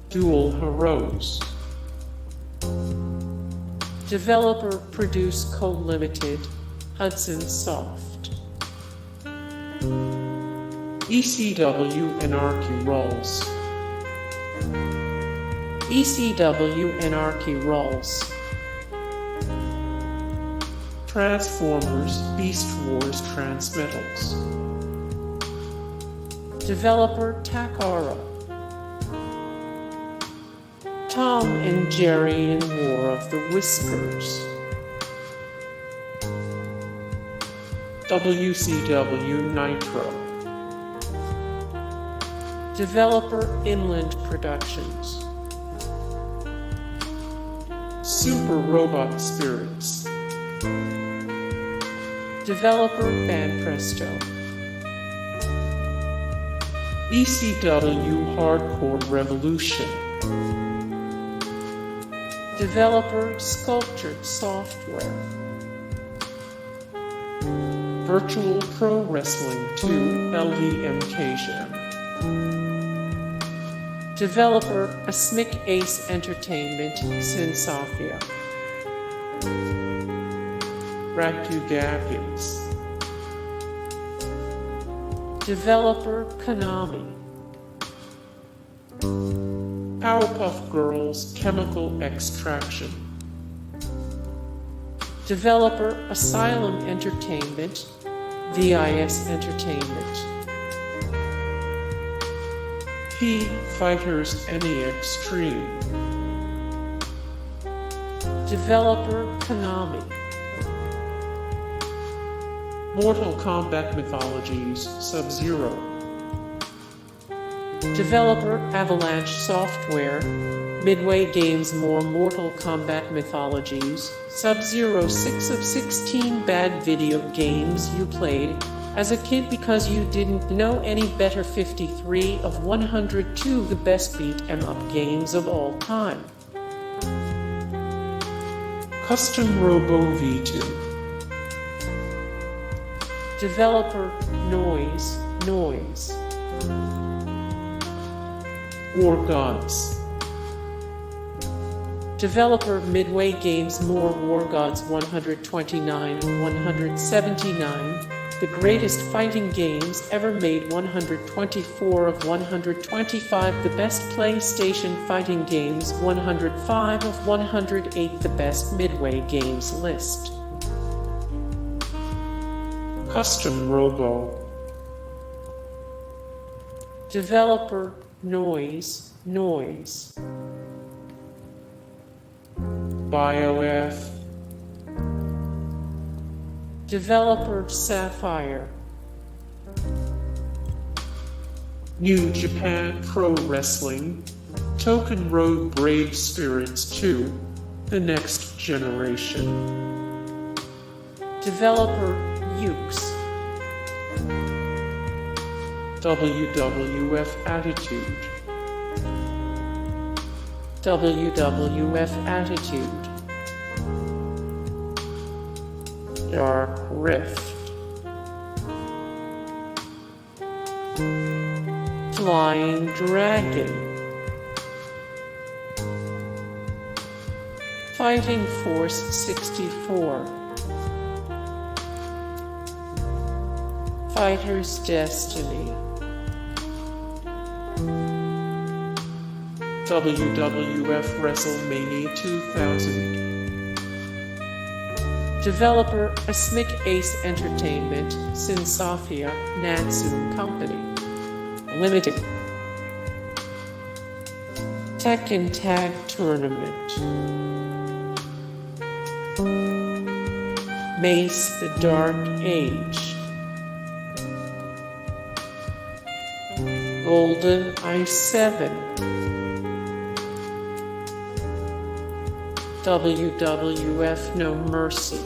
Dual Heroes. Developer Produce Co. Limited, Hudson Soft. ECW Anarchy Rulz. ECW Anarchy Rulz. Transformers Beast Wars Transmetals. Developer Takara. Tom and Jerry in War of the Whiskers. WCW Nitro. Developer Inland Productions. Super Robot Spirits. Developer Banpresto. ECW Hardcore Revolution. Developer Sculptured Software. Virtual Pro Wrestling 2 LDM KeishM. Developer Ace Entertainment Sin Sofia. Rakugakids. Developer Konami. Powerpuff Girls Chemical Extraction. Developer Asylum Entertainment, VIS Entertainment. Fighters NEXTream. Developer Konami. Mortal Kombat Mythologies Sub-Zero. Developer Avalanche Software. Midway Games More Mortal Kombat Mythologies Sub-Zero. 6 of 16 bad video games you played as a kid because you didn't know any better. 53 of 102 the best beat-em-up games of all time. Custom Robo V2. Developer Noise. War Gods. Developer Midway Games More War Gods 129, 179. The greatest fighting games ever made 124 of 125. The best PlayStation fighting games 105 of 108. The best Midway games list. Custom Robo. Developer Noise. BioF. Developer Sapphire. New Japan Pro Wrestling. Token Road Brave Spirits 2. The Next Generation. Developer Ukes. WWF Attitude. WWF Attitude. Dark Rift. Flying Dragon. Fighting Force 64. Fighter's Destiny. WWF WrestleMania 2000. Developer Ace Entertainment, Sin Sofia, Natsun Company. Limited. Tekken Tag Tournament. Mace the Dark Age. GoldenEye 7. WWF No Mercy.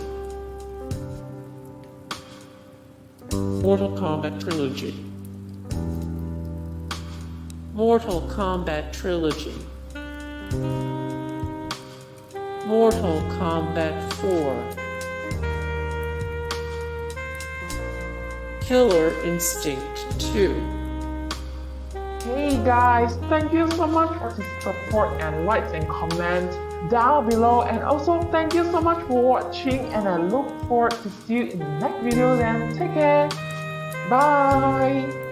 Mortal Kombat Trilogy. Mortal Kombat Trilogy. Mortal Kombat 4. Killer Instinct 2. Hey guys, thank you so much for the support and likes and comments down below, and also thank you so much for watching, and I look forward to see you in the next video. Then take care, bye.